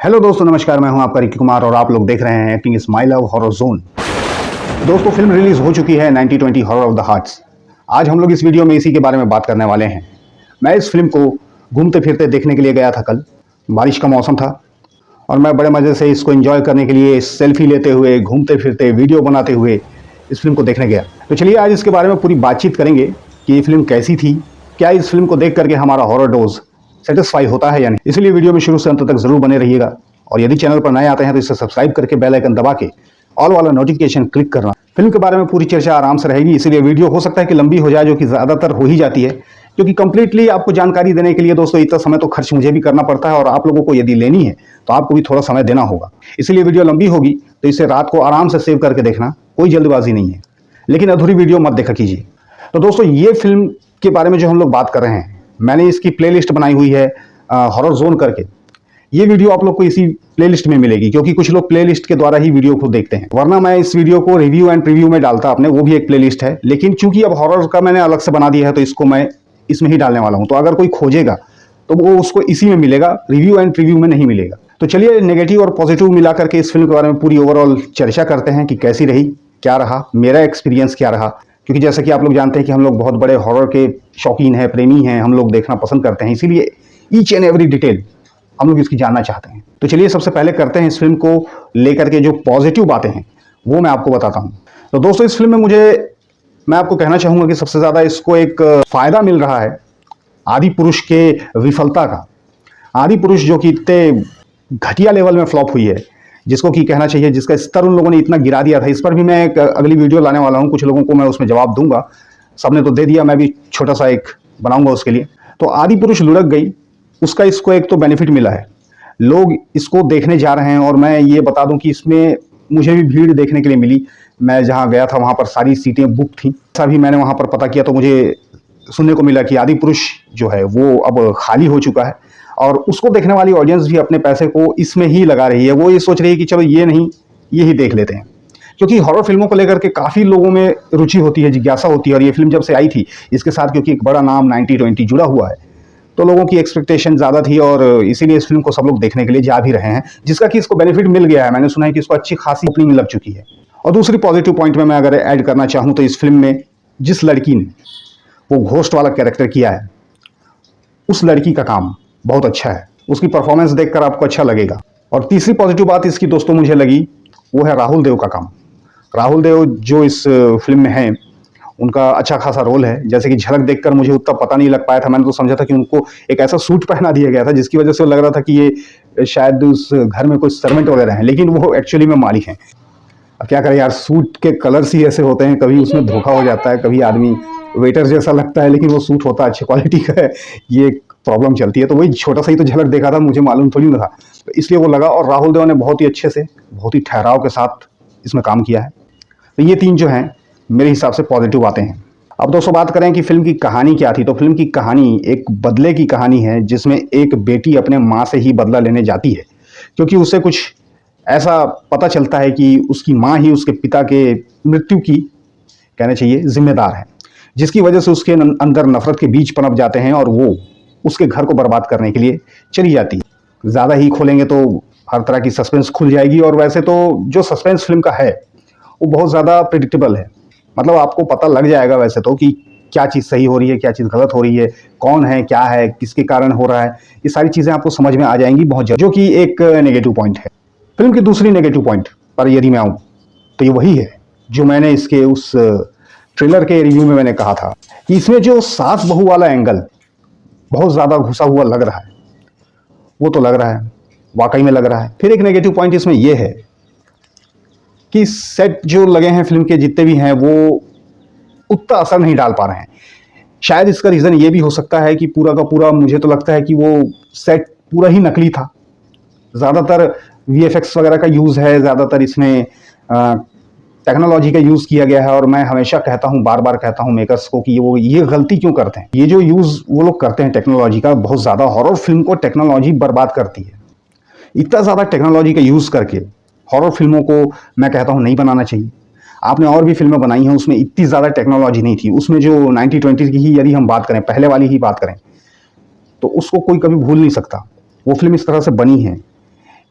Hello दोस्तों, नमस्कार। मैं हूं आपका रिकी कुमार और आप लोग देख रहे हैं acting is my love horror zone. दोस्तों, फिल्म रिलीज हो चुकी है 9020 हॉरर ऑफ द हार्ट्स। आज हम लोग इस वीडियो में इसी के बारे में बात करने वाले हैं। मैं इस फिल्म को घूमते फिरते देखने के लिए गया था। कल बारिश का मौसम था और मैं बड़े मज़े से इसको एंजॉय करने के लिए सेल्फी लेते हुए, घूमते फिरते, वीडियो बनाते हुए इस फिल्म को देखने गया। तो चलिए आज इसके बारे में पूरी बातचीत करेंगे कि ये फिल्म कैसी थी, क्या इस फिल्म को देख करके हमारा हॉरर डोज सेटिस्फाई होता है या नहीं। इसलिए वीडियो में शुरू से अंत तक जरूर बने रहिएगा और यदि चैनल पर नए आते हैं तो इसे सब्सक्राइब करके बेल आइकन दबा के ऑल वाला नोटिफिकेशन क्लिक करना। फिल्म के बारे में पूरी चर्चा आराम से रहेगी, इसलिए वीडियो हो सकता है कि लंबी हो जाए, जो कि ज़्यादातर हो ही जाती है, क्योंकि कंप्लीटली आपको जानकारी देने के लिए दोस्तों इतना समय तो खर्च मुझे भी करना पड़ता है और आप लोगों को यदि लेनी है तो आपको भी थोड़ा समय देना होगा। इसलिए वीडियो लंबी होगी तो इसे रात को आराम से सेव करके देखना, कोई जल्दबाजी नहीं है, लेकिन अधूरी वीडियो मत देखा कीजिए। तो दोस्तों, ये फिल्म के बारे में जो हम लोग बात कर रहे हैं, मैंने इसकी प्लेलिस्ट बनाई हुई है हॉरर जोन करके। ये वीडियो आप लोग को इसी प्लेलिस्ट में मिलेगी, क्योंकि कुछ लोग प्लेलिस्ट के द्वारा ही वीडियो को देखते हैं, वरना मैं इस वीडियो को रिव्यू एंड प्रीव्यू में डालता अपने, वो भी एक प्लेलिस्ट है। लेकिन चूंकि अब हॉरर का मैंने अलग से बना दिया है तो इसको मैं इसमें ही डालने वाला हूं। तो अगर कोई खोजेगा तो वो उसको इसी में मिलेगा, रिव्यू एंड प्रीव्यू में नहीं मिलेगा। तो चलिए नेगेटिव और पॉजिटिव मिला करके इस फिल्म के बारे में पूरी ओवरऑल चर्चा करते हैं कि कैसी रही, क्या रहा, मेरा एक्सपीरियंस क्या रहा। क्योंकि जैसा कि आप लोग जानते हैं कि हम लोग बहुत बड़े हॉरर के शौकीन हैं, प्रेमी हैं, हम लोग देखना पसंद करते हैं, इसीलिए ईच एंड एवरी डिटेल हम लोग इसकी जानना चाहते हैं। तो चलिए सबसे पहले करते हैं इस फिल्म को लेकर के जो पॉजिटिव बातें हैं वो मैं आपको बताता हूं। तो दोस्तों, इस फिल्म में मैं आपको कहना चाहूंगा कि सबसे ज्यादा इसको एक फायदा मिल रहा है आदि पुरुष के विफलता का। आदि पुरुष जो कि इतने घटिया लेवल में फ्लॉप हुई है, जिसको कि कहना चाहिए, जिसका स्तर उन लोगों ने इतना गिरा दिया था। इस पर भी मैं एक अगली वीडियो लाने वाला हूं, कुछ लोगों को मैं उसमें जवाब दूंगा। सबने तो दे दिया, मैं भी छोटा सा एक बनाऊंगा उसके लिए। तो आदि पुरुष लुढ़क गई, उसका इसको एक तो बेनिफिट मिला है, लोग इसको देखने जा रहे हैं। और मैं ये बता दूं कि इसमें मुझे भी भीड़ देखने के लिए मिली। मैं जहां गया था वहां पर सारी सीटें बुक थी। ऐसा भी मैंने वहां पर पता किया तो मुझे सुनने को मिला कि आदि पुरुष जो है वो अब खाली हो चुका है और उसको देखने वाली ऑडियंस भी अपने पैसे को इसमें ही लगा रही है। वो ये सोच रही है कि चलो ये नहीं, ये ही देख लेते हैं, क्योंकि हॉरर फिल्मों को लेकर के काफ़ी लोगों में रुचि होती है, जिज्ञासा होती है। और ये फिल्म जब से आई थी, इसके साथ क्योंकि एक बड़ा नाम 9020 जुड़ा हुआ है, तो लोगों की एक्सपेक्टेशन ज़्यादा थी और इसीलिए इस फिल्म को सब लोग देखने के लिए जा भी रहे हैं, जिसका कि इसको बेनिफिट मिल गया है। मैंने सुना है कि इसको अच्छी खासी ओपनिंग लग चुकी है। और दूसरी पॉजिटिव पॉइंट में मैं अगर ऐड करना चाहूँ तो इस फिल्म में जिस लड़की ने वो घोस्ट वाला कैरेक्टर किया है, उस लड़की का काम बहुत अच्छा है, उसकी परफॉर्मेंस देखकर आपको अच्छा लगेगा। और तीसरी पॉजिटिव बात इसकी दोस्तों मुझे लगी, वो है राहुल देव का काम। राहुल देव जो इस फिल्म में है, उनका अच्छा खासा रोल है। जैसे कि झलक देखकर मुझे उतना पता नहीं लग पाया था, मैंने तो समझा था कि उनको एक ऐसा सूट पहना दिया गया था जिसकी वजह से लग रहा था कि ये शायद उस घर में कोई सर्वेंट वगैरह हैं, लेकिन वो एक्चुअली में मालिक हैं। अब क्या करें यार, सूट के कलर्स ही ऐसे होते हैं, कभी उसमें धोखा हो जाता है, कभी आदमी वेटर जैसा लगता है लेकिन वो सूट होता है अच्छी क्वालिटी का है, ये प्रॉब्लम चलती है। तो वही छोटा सा ही तो झलक देखा था, मुझे मालूम थोड़ी ना था, तो इसलिए वो लगा। और राहुल देव ने बहुत ही अच्छे से, बहुत ही ठहराव के साथ इसमें काम किया है। तो ये तीन जो हैं मेरे हिसाब से पॉजिटिव बातें हैं। अब दोस्तों बात करें कि फिल्म की कहानी क्या थी, तो फिल्म की कहानी एक बदले की कहानी है, जिसमें एक बेटी अपने माँ से ही बदला लेने जाती है, क्योंकि उसे कुछ ऐसा पता चलता है कि उसकी माँ ही उसके पिता के मृत्यु की, कहना चाहिए, जिम्मेदार है, जिसकी वजह से उसके अंदर नफरत के बीज पनप जाते हैं और वो उसके घर को बर्बाद करने के लिए चली जाती है। ज़्यादा ही खोलेंगे तो हर तरह की सस्पेंस खुल जाएगी, और वैसे तो जो सस्पेंस फिल्म का है वो बहुत ज़्यादा प्रिडिक्टेबल है। मतलब आपको पता लग जाएगा वैसे तो कि क्या चीज़ सही हो रही है, क्या चीज़ गलत हो रही है, कौन है, क्या है, किसके कारण हो रहा है, ये सारी चीज़ें आपको समझ में आ जाएंगी बहुत जल्द, जो कि एक नेगेटिव पॉइंट है। फिल्म की दूसरी नेगेटिव पॉइंट पर यदि मैं आऊँ तो ये वही है जो मैंने इसके उस ट्रेलर के रिव्यू में मैंने कहा था कि इसमें जो सास बहू वाला एंगल बहुत ज़्यादा घुसा हुआ लग रहा है। वो तो लग रहा है, वाकई में लग रहा है। फिर एक नेगेटिव पॉइंट इसमें यह है कि सेट जो लगे हैं फिल्म के जितने भी हैं वो उतना असर नहीं डाल पा रहे हैं। शायद इसका रीज़न ये भी हो सकता है कि पूरा का पूरा, मुझे तो लगता है कि वो सेट पूरा ही नकली था। ज़्यादातर VFX वगैरह का यूज़ है, ज़्यादातर इसमें टेक्नोलॉजी का यूज़ किया गया है। और मैं हमेशा कहता हूँ, बार बार कहता हूँ मेकर्स को कि वो ये गलती क्यों करते हैं। ये जो यूज़ वो लोग करते हैं टेक्नोलॉजी का, बहुत ज़्यादा हॉरर फिल्म को टेक्नोलॉजी बर्बाद करती है। इतना ज़्यादा टेक्नोलॉजी का यूज़ करके हॉरर फिल्मों को मैं कहता हूँ नहीं बनाना चाहिए। आपने और भी फिल्में बनाई हैं, उसमें इतनी ज़्यादा टेक्नोलॉजी नहीं थी। उसमें जो 9020 की ही यदि हम बात करें, पहले वाली ही बात करें, तो उसको कोई कभी भूल नहीं सकता। वो फिल्म इस तरह से बनी है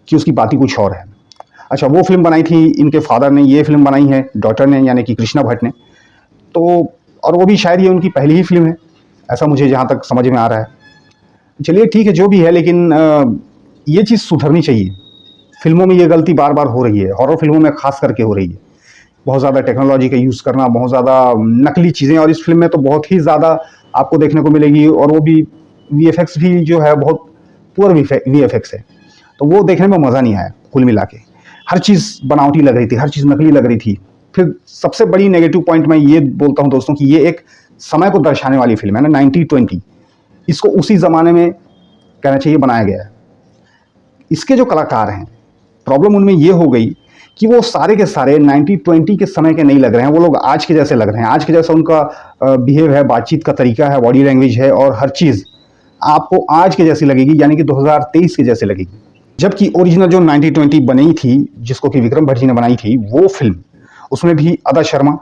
कि उसकी बात ही कुछ और है। अच्छा, वो फिल्म बनाई थी इनके फादर ने, ये फिल्म बनाई है डॉटर ने यानी कि कृष्णा भट्ट ने। तो और वो भी शायद ये उनकी पहली ही फिल्म है, ऐसा मुझे जहाँ तक समझ में आ रहा है। चलिए ठीक है जो भी है, लेकिन ये चीज़ सुधरनी चाहिए। फिल्मों में ये गलती बार बार हो रही है, हॉरर फिल्मों में खास करके हो रही है। बहुत ज़्यादा टेक्नोलॉजी का यूज़ करना, बहुत ज़्यादा नकली चीज़ें, और इस फिल्म में तो बहुत ही ज़्यादा आपको देखने को मिलेगी। और वो भी वीएफएक्स भी जो है बहुत पुअर वीएफएक्स है, तो वो देखने में मज़ा नहीं आया। कुल मिला के हर चीज़ बनावटी लग रही थी, हर चीज़ नकली लग रही थी। फिर सबसे बड़ी नेगेटिव पॉइंट मैं ये बोलता हूँ दोस्तों कि ये एक समय को दर्शाने वाली फिल्म है ना, 1920। इसको उसी ज़माने में कहना चाहिए बनाया गया है। इसके जो कलाकार हैं, प्रॉब्लम उनमें ये हो गई कि वो सारे के सारे 1920 के समय के नहीं लग रहे हैं, वो लोग आज के जैसे लग रहे हैं। आज के जैसा उनका बिहेव है, बातचीत का तरीका है, बॉडी लैंग्वेज है, और हर चीज़ आपको आज के जैसी लगेगी, यानी कि 2023 के जैसे लगेगी। जबकि ओरिजिनल जो 1920 बनी थी, जिसको कि विक्रम भट्ट जी ने बनाई थी, वो फिल्म, उसमें भी अदा शर्मा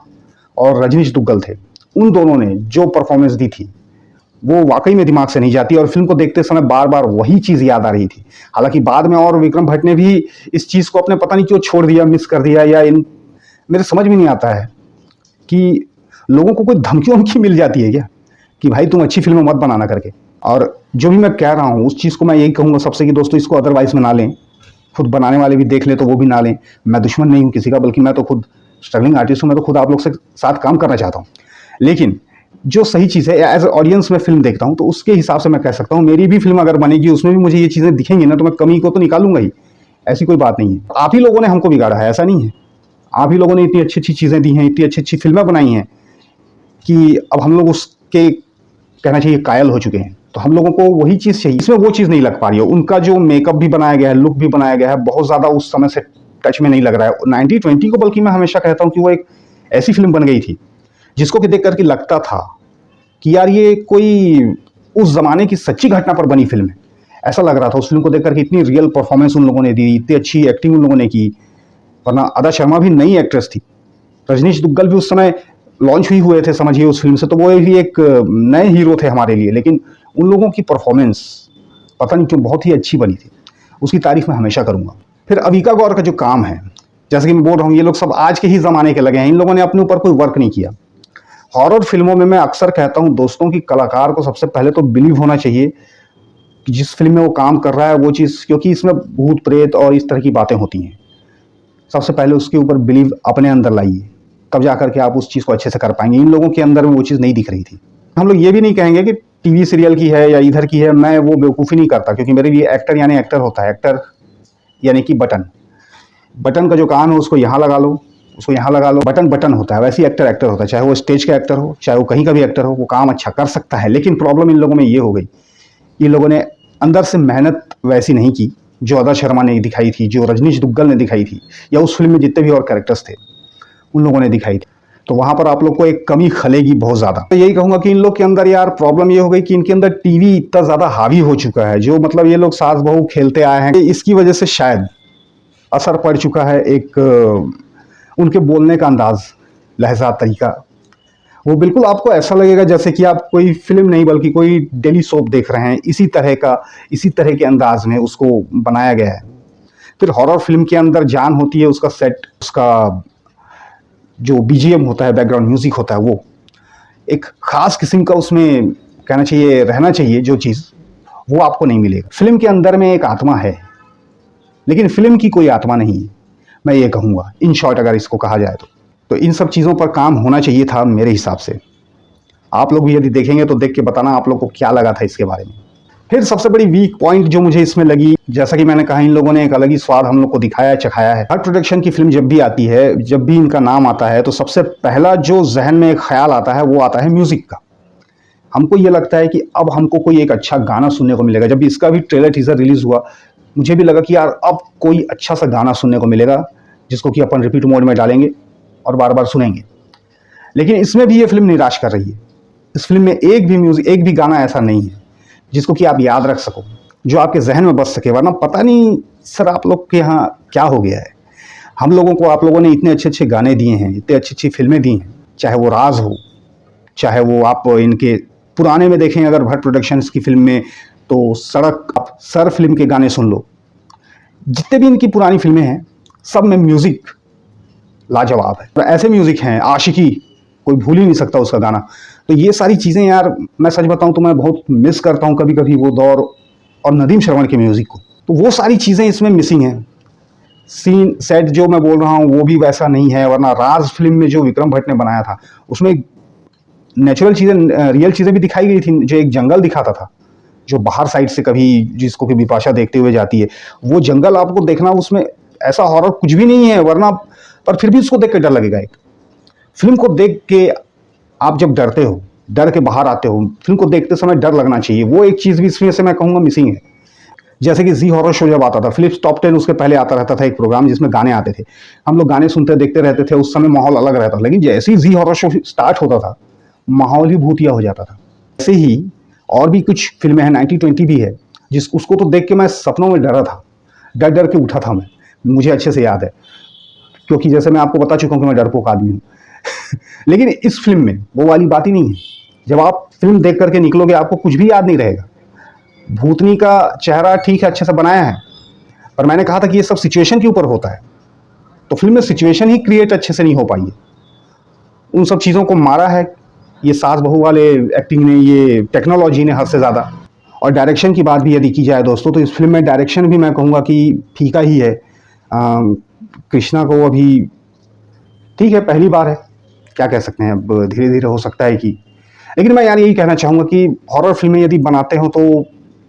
और रजनीश दुग्गल थे। उन दोनों ने जो परफॉर्मेंस दी थी वो वाकई में दिमाग से नहीं जाती, और फिल्म को देखते समय बार बार वही चीज़ याद आ रही थी। हालांकि बाद में और विक्रम भट्ट ने भी इस चीज़ को अपने पता नहीं क्यों छोड़ दिया, मिस कर दिया, या मेरे समझ में नहीं आता है कि लोगों को कोई धमकी उनकी मिल जाती है क्या कि भाई तुम अच्छी फिल्म मत बनाना करके। और जो भी मैं कह रहा हूँ उस चीज़ को मैं यही कहूँगा सबसे कि दोस्तों इसको अदरवाइज में ना लें, खुद बनाने वाले भी देख ले तो वो भी ना लें। मैं दुश्मन नहीं हूँ किसी का, बल्कि मैं तो खुद स्ट्रगलिंग आर्टिस्ट हूँ, मैं तो खुद आप लोग से साथ काम करना चाहता हूँ। लेकिन जो सही चीज़ है, एज ऑडियंस में फिल्म देखता हूँ तो उसके हिसाब से मैं कह सकता हूँ मेरी भी फिल्म अगर बनेगी उसमें भी मुझे ये चीज़ें दिखेंगी ना, तो मैं कमी को तो निकालूंगा ही, ऐसी कोई बात नहीं है। आप ही लोगों ने हमको बिगाड़ा है, ऐसा नहीं है। आप ही लोगों ने इतनी अच्छी अच्छी चीज़ें दी हैं, इतनी अच्छी अच्छी फिल्में बनाई हैं कि अब हम लोग उसके कहना चाहिए कायल हो चुके हैं। तो हम लोगों को वही चीज़ चाहिए, इसमें वो चीज़ नहीं लग पा रही है। उनका जो मेकअप भी बनाया गया है, लुक भी बनाया गया है, बहुत ज़्यादा उस समय से टच में नहीं लग रहा है 1920 को। बल्कि मैं हमेशा कहता हूँ कि वो एक ऐसी फिल्म बन गई थी जिसको कि देख करके लगता था कि यार ये कोई उस जमाने की सच्ची घटना पर बनी फिल्म है, ऐसा लग रहा था। उस फिल्म को देख करके इतनी रियल परफॉर्मेंस उन लोगों ने दी, इतनी अच्छी एक्टिंग उन लोगों ने की। वरना अदा शर्मा भी नई एक्ट्रेस थी, रजनीश दुग्गल भी उस समय लॉन्च ही हुए थे समझिए उस फिल्म से, तो वो भी एक नए हीरो थे हमारे लिए। लेकिन उन लोगों की परफॉर्मेंस पता नहीं क्यों बहुत ही अच्छी बनी थी, उसकी तारीफ मैं हमेशा करूंगा। फिर अविका गौर का जो काम है, जैसे कि मैं बोल रहा हूँ, ये लोग सब आज के ही ज़माने के लगे हैं, इन लोगों ने अपने ऊपर कोई वर्क नहीं किया। हॉरर फिल्मों में मैं अक्सर कहता हूँ दोस्तों कि कलाकार को सबसे पहले तो बिलीव होना चाहिए कि जिस फिल्म में वो काम कर रहा है वो चीज़, क्योंकि इसमें भूत प्रेत और इस तरह की बातें होती हैं, सबसे पहले उसके ऊपर बिलीव अपने अंदर लाइए, तब जाकर के आप उस चीज़ को अच्छे से कर पाएंगे। इन लोगों के अंदर में वो चीज़ नहीं दिख रही थी। हम लोग ये भी नहीं कहेंगे कि टीवी सीरियल की है या इधर की है, मैं वो बेवकूफ़ी नहीं करता, क्योंकि मेरे लिए एक्टर यानी एक्टर होता है। एक्टर यानी कि बटन, बटन का जो काम है उसको यहाँ लगा लो, उसको यहाँ लगा लो, बटन बटन होता है। वैसे ही एक्टर एक्टर होता है, चाहे वो स्टेज का एक्टर हो, चाहे वो कहीं का भी एक्टर हो, वो काम अच्छा कर सकता है। लेकिन प्रॉब्लम इन लोगों में ये हो गई, इन लोगों ने अंदर से मेहनत वैसी नहीं की जो अदा शर्मा ने दिखाई थी, जो रजनीश दुग्गल ने दिखाई थी, या उस फिल्म में जितने भी और कैरेक्टर्स थे उन लोगों ने दिखाई थी। तो वहां पर आप लोग को एक कमी खलेगी बहुत ज़्यादा। तो यही कहूंगा कि इन लोग के अंदर यार प्रॉब्लम ये हो गई कि इनके अंदर टीवी इतना ज़्यादा हावी हो चुका है, जो मतलब ये लोग सास बहू खेलते आए हैं, इसकी वजह से शायद असर पड़ चुका है एक उनके बोलने का अंदाज, लहजा, तरीका। वो बिल्कुल आपको ऐसा लगेगा जैसे कि आप कोई फिल्म नहीं बल्कि कोई डेली सोप देख रहे हैं। इसी तरह के अंदाज में उसको बनाया गया है। फिर हॉरर फिल्म के अंदर जान होती है उसका सेट, उसका जो बीजीएम होता है, बैकग्राउंड म्यूजिक होता है, वो एक खास किस्म का उसमें कहना चाहिए रहना चाहिए, जो चीज़ वो आपको नहीं मिलेगा। फिल्म के अंदर में एक आत्मा है, लेकिन फिल्म की कोई आत्मा नहीं है, मैं ये कहूँगा इन शॉर्ट अगर इसको कहा जाए तो इन सब चीज़ों पर काम होना चाहिए था मेरे हिसाब से। आप लोग भी यदि देखेंगे तो देख के बताना आप लोग को क्या लगा था इसके बारे में। फिर सबसे बड़ी वीक पॉइंट जो मुझे इसमें लगी, जैसा कि मैंने कहा, इन लोगों ने एक अलग ही स्वाद हम लोग को दिखाया, चखाया है। हर प्रोडक्शन की फिल्म जब भी आती है, जब भी इनका नाम आता है, तो सबसे पहला जो जहन में एक ख्याल आता है वो आता है म्यूजिक का। हमको ये लगता है कि अब हमको कोई एक अच्छा गाना सुनने को मिलेगा। जब इसका भी ट्रेलर टीजर रिलीज हुआ, मुझे भी लगा कि यार अब कोई अच्छा सा गाना सुनने को मिलेगा जिसको कि अपन रिपीट मोड में डालेंगे और बार बार सुनेंगे। लेकिन इसमें भी ये फिल्म निराश कर रही है। इस फिल्म में एक भी गाना ऐसा नहीं है जिसको कि आप याद रख सको, जो आपके जहन में बस सके। वरना पता नहीं सर आप लोग के यहाँ क्या हो गया है। हम लोगों को आप लोगों ने इतने अच्छे अच्छे गाने दिए हैं, इतने अच्छी अच्छी फिल्में दी हैं, चाहे वो राज हो, चाहे वो आप इनके पुराने में देखें अगर भट्ट प्रोडक्शंस की फिल्म में, तो सड़क, आप सर फिल्म के गाने सुन लो, जितने भी इनकी पुरानी फिल्में हैं सब में म्यूजिक लाजवाब है। ऐसे म्यूजिक हैं, आशिकी कोई भूल ही नहीं सकता उसका गाना। तो ये सारी चीज़ें यार मैं सच बताऊं तो मैं बहुत मिस करता हूं कभी कभी वो दौर और नदीम श्रवण के म्यूजिक को। तो वो सारी चीज़ें इसमें मिसिंग हैं। सीन सेट जो मैं बोल रहा हूँ वो भी वैसा नहीं है, वरना राज फिल्म में जो विक्रम भट्ट ने बनाया था उसमें नेचुरल चीज़ें, रियल चीज़ें भी दिखाई गई थी। जो एक जंगल दिखाता था जो बाहर साइड से कभी जिसको भी बिपाशा देखते हुए जाती है, वो जंगल आपको देखना, उसमें ऐसा हॉरर कुछ भी नहीं है वरना, पर फिर भी उसको देख के डर लगेगा। एक फिल्म को देख के आप जब डरते हो, डर के बाहर आते हो, फिल्म को देखते समय डर लगना चाहिए। वो एक चीज़ भी इसमें से मैं कहूँगा मिसिंग है। जैसे कि जी हॉरर शो जब आता था, फिलिप्स टॉप 10 उसके पहले आता रहता था एक प्रोग्राम जिसमें गाने आते थे, हम लोग गाने सुनते देखते रहते थे, उस समय माहौल अलग रहता था। लेकिन जैसे ही जी हॉरर शो स्टार्ट होता था माहौल ही भूतिया हो जाता था। ऐसे ही और भी कुछ फिल्में हैं, 1920 भी है, जिस उसको तो देख के मैं सपनों में डरा था, डर डर के उठा था मैं, मुझे अच्छे से याद है, क्योंकि जैसे मैं आपको बता चुका हूँ कि मैं डरपोक आदमी हूँ। लेकिन इस फिल्म में वो वाली बात ही नहीं है। जब आप फिल्म देख करके निकलोगे आपको कुछ भी याद नहीं रहेगा। भूतनी का चेहरा ठीक है, अच्छे से बनाया है, पर मैंने कहा था कि ये सब सिचुएशन के ऊपर होता है, तो फिल्म में सिचुएशन ही क्रिएट अच्छे से नहीं हो पाई है। उन सब चीज़ों को मारा है ये सास बहू वाले एक्टिंग ने, ये टेक्नोलॉजी ने हद से ज़्यादा। और डायरेक्शन की बात भी यदि की जाए दोस्तों, तो इस फिल्म में डायरेक्शन भी मैं कहूँगा कि फीका ही है। कृष्णा को अभी ठीक है, पहली बार है, क्या कह सकते हैं, अब धीरे धीरे हो सकता है कि, लेकिन मैं यार यही कहना चाहूँगा कि हॉरर फिल्में यदि बनाते हो तो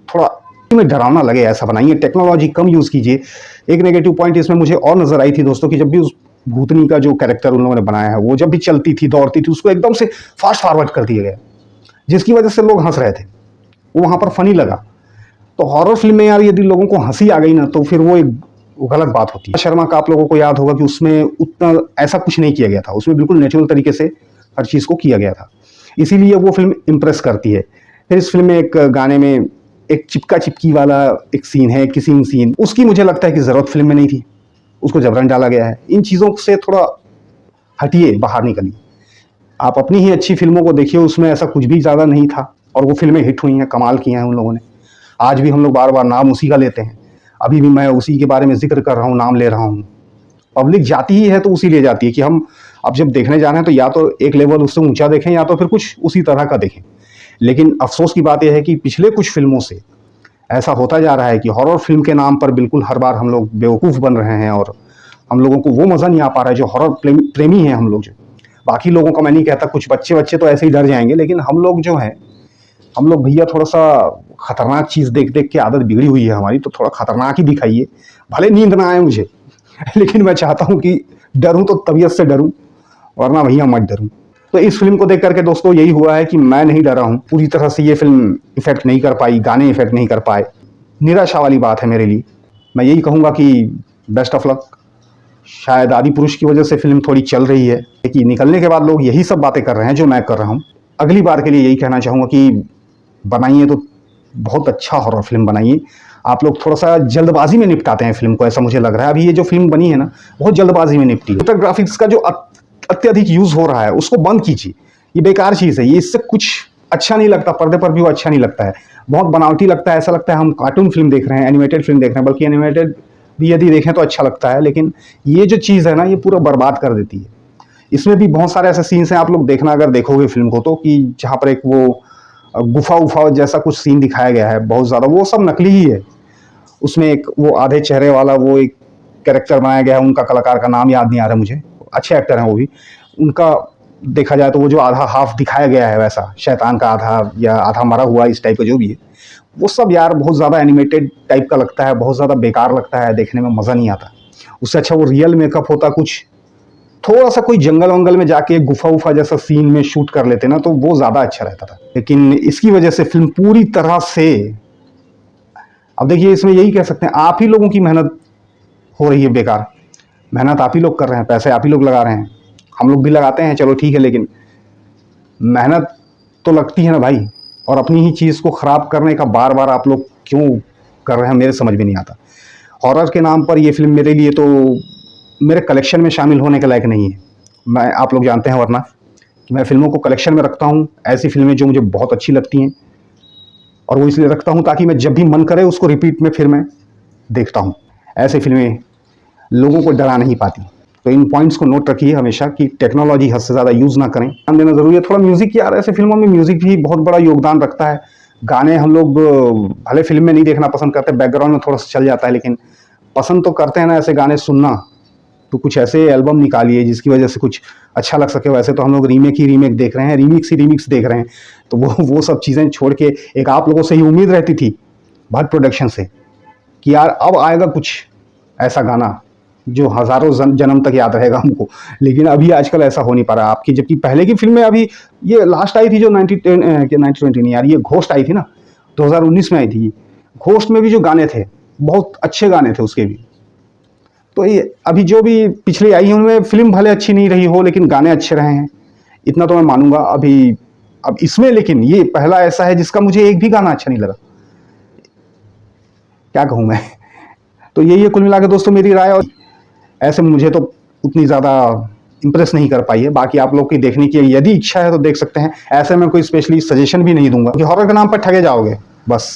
थोड़ा में डरावना लगे ऐसा बनाइए, टेक्नोलॉजी कम यूज़ कीजिए। एक नेगेटिव पॉइंट इसमें मुझे और नज़र आई थी दोस्तों कि जब भी उस भूतनी का जो कैरेक्टर उन लोगों ने बनाया है, वो जब भी चलती थी दौड़ती थी उसको एकदम से फास्ट फॉरवर्ड कर दिया गया, जिसकी वजह से लोग हंस रहे थे, वो वहाँ पर फनी लगा। तो हॉरर फिल्म में यार यदि लोगों को हंसी आ गई ना तो फिर वो एक गलत बात होती है। शर्मा का आप लोगों को याद होगा कि उसमें उतना ऐसा कुछ नहीं किया गया था, उसमें बिल्कुल नेचुरल तरीके से हर चीज़ को किया गया था, इसीलिए वो फिल्म इम्प्रेस करती है। फिर इस फिल्म में एक गाने में एक चिपका चिपकी वाला एक सीन है, किसिंग सीन, उसकी मुझे लगता है कि ज़रूरत फिल्म में नहीं थी, उसको जबरन डाला गया है। इन चीज़ों से थोड़ा हटिए, बाहर निकलिए, आप अपनी ही अच्छी फिल्मों को देखिए, उसमें ऐसा कुछ भी ज़्यादा नहीं था और वो फिल्में हिट हुई हैं, कमाल किया है उन लोगों ने। आज भी हम लोग बार बार नाम उसी का लेते हैं, अभी भी मैं उसी के बारे में जिक्र कर रहा हूँ, नाम ले रहा हूँ। पब्लिक जाती ही है तो उसी ले जाती है कि हम अब जब देखने जा रहे हैं तो या तो एक लेवल उससे ऊंचा देखें या तो फिर कुछ उसी तरह का देखें। लेकिन अफसोस की बात यह है कि पिछले कुछ फिल्मों से ऐसा होता जा रहा है कि हॉरर फिल्म के नाम पर बिल्कुल हर बार हम लोग बेवकूफ़ बन रहे हैं और हम लोगों को वो मज़ा नहीं आ पा रहा है जो हॉरर प्रेमी हैं हम लोग। जो बाकी लोगों का मैं नहीं कहता, कुछ बच्चे तो ऐसे ही डर जाएंगे, लेकिन हम लोग जो हैं, हम लोग भैया थोड़ा सा खतरनाक चीज़ देख देख के आदत बिगड़ी हुई है हमारी, तो थोड़ा खतरनाक ही दिखाइए। भले नींद ना आए मुझे लेकिन मैं चाहता हूँ कि डरूं तो तबीयत से डरूं, वरना भैया मत डरूं। तो इस फिल्म को देख करके दोस्तों यही हुआ है कि मैं नहीं डरा हूँ पूरी तरह से। ये फिल्म इफेक्ट नहीं कर पाई, गाने इफेक्ट नहीं कर पाए, निराशा वाली बात है मेरे लिए। मैं यही कहूँगा कि बेस्ट ऑफ लक। शायद आदि पुरुष की वजह से फिल्म थोड़ी चल रही है कि निकलने के बाद लोग यही सब बातें कर रहे हैं जो मैं कर रहा हूँ। अगली बार के लिए यही कहना चाहूँगा कि बनाइए तो बहुत अच्छा हॉरर फिल्म बनाइए। आप लोग थोड़ा सा जल्दबाजी में निपटाते हैं फिल्म को, ऐसा मुझे लग रहा है। अभी ये जो फिल्म बनी है ना, बहुत जल्दबाजी में निपटी है। कंप्यूटर ग्राफिक्स का जो अत्यधिक यूज़ हो रहा है उसको बंद कीजिए, ये बेकार चीज़ है, ये इससे कुछ अच्छा नहीं लगता, पर्दे पर भी वो अच्छा नहीं लगता है, बहुत बनावटी लगता है, ऐसा लगता है हम कार्टून फिल्म देख रहे हैं, एनिमेटेड फिल्म देख रहे हैं। बल्कि एनिमेटेड भी यदि देखें तो अच्छा लगता है, लेकिन ये जो चीज़ है ना, ये पूरा बर्बाद कर देती है। इसमें भी बहुत सारे ऐसे सीन्स हैं, आप लोग देखना अगर देखोगे फिल्म को तो, कि जहाँ पर एक वो गुफा उफा जैसा कुछ सीन दिखाया गया है, बहुत ज़्यादा वो सब नकली ही है। उसमें एक वो आधे चेहरे वाला वो एक कैरेक्टर बनाया गया है, उनका कलाकार का नाम याद नहीं आ रहा मुझे, अच्छे एक्टर हैं वो भी। उनका देखा जाए तो वो जो आधा हाफ दिखाया गया है वैसा, शैतान का आधा या आधा मरा हुआ, इस टाइप का जो भी है, वो सब यार बहुत ज़्यादा एनिमेटेड टाइप का लगता है, बहुत ज़्यादा बेकार लगता है, देखने में मज़ा नहीं आता। उससे अच्छा वो रियल मेकअप होता, कुछ थोड़ा सा कोई जंगल वंगल में जाके गुफा उफा जैसा सीन में शूट कर लेते ना, तो वो ज़्यादा अच्छा रहता था। लेकिन इसकी वजह से फिल्म पूरी तरह से, अब देखिए इसमें यही कह सकते हैं, आप ही लोगों की मेहनत हो रही है बेकार। मेहनत आप ही लोग कर रहे हैं, पैसे आप ही लोग लगा रहे हैं, हम लोग भी लगाते हैं, चलो ठीक है, लेकिन मेहनत तो लगती है ना भाई। और अपनी ही चीज़ को ख़राब करने का बार बार आप लोग क्यों कर रहे हैं, मेरे समझ में नहीं आता। हॉरर के नाम पर ये फिल्म मेरे लिए तो मेरे कलेक्शन में शामिल होने के लायक नहीं है। मैं, आप लोग जानते हैं वरना, कि मैं फिल्मों को कलेक्शन में रखता हूँ, ऐसी फिल्में जो मुझे बहुत अच्छी लगती हैं, और वो इसलिए रखता हूँ ताकि मैं जब भी मन करे उसको रिपीट में फिर मैं देखता हूँ। ऐसे फिल्में लोगों को डरा नहीं पाती। तो इन पॉइंट्स को नोट रखिए हमेशा कि टेक्नोलॉजी हद से ज़्यादा यूज़ ना करें, ध्यान देना ज़रूरी है। थोड़ा म्यूज़िक की, यार ऐसे फिल्मों में म्यूज़िक भी बहुत बड़ा योगदान रखता है। गाने हम लोग भले फिल्म में नहीं देखना पसंद करते, बैकग्राउंड में थोड़ा सा चल जाता है, लेकिन पसंद तो करते हैं ना ऐसे गाने सुनना। तो कुछ ऐसे एल्बम निकालिए जिसकी वजह से कुछ अच्छा लग सके। वैसे तो हम लोग रीमेक ही रीमेक देख रहे हैं, रीमिक्स देख रहे हैं। तो वो सब चीज़ें छोड़ के एक आप लोगों से ही उम्मीद रहती थी भट्ट प्रोडक्शन से कि यार अब आएगा कुछ ऐसा गाना जो हज़ारों जन्म तक याद रहेगा हमको। लेकिन अभी आजकल ऐसा हो नहीं पा रहा आपकी, जबकि पहले की फिल्में, अभी ये लास्ट आई थी जो 90-20 नहीं यार, ये घोस्ट आई थी ना, 2019 में आई थी। घोस्ट में भी जो गाने थे बहुत अच्छे गाने थे उसके भी। तो ये अभी जो भी पिछली आई है उनमें फिल्म भले अच्छी नहीं रही हो लेकिन गाने अच्छे रहे हैं, इतना तो मैं मानूंगा। अभी अब इसमें लेकिन ये पहला ऐसा है जिसका मुझे एक भी गाना अच्छा नहीं लगा, क्या कहूँ मैं। तो यही है कुल मिला के दोस्तों मेरी राय, और ऐसे मुझे तो उतनी ज़्यादा इंप्रेस नहीं कर पाई है। बाकी आप लोग की देखने की यदि इच्छा है तो देख सकते हैं। ऐसे में कोई स्पेशली सजेशन भी नहीं दूंगा कि हॉरर के नाम पर ठगे जाओगे बस।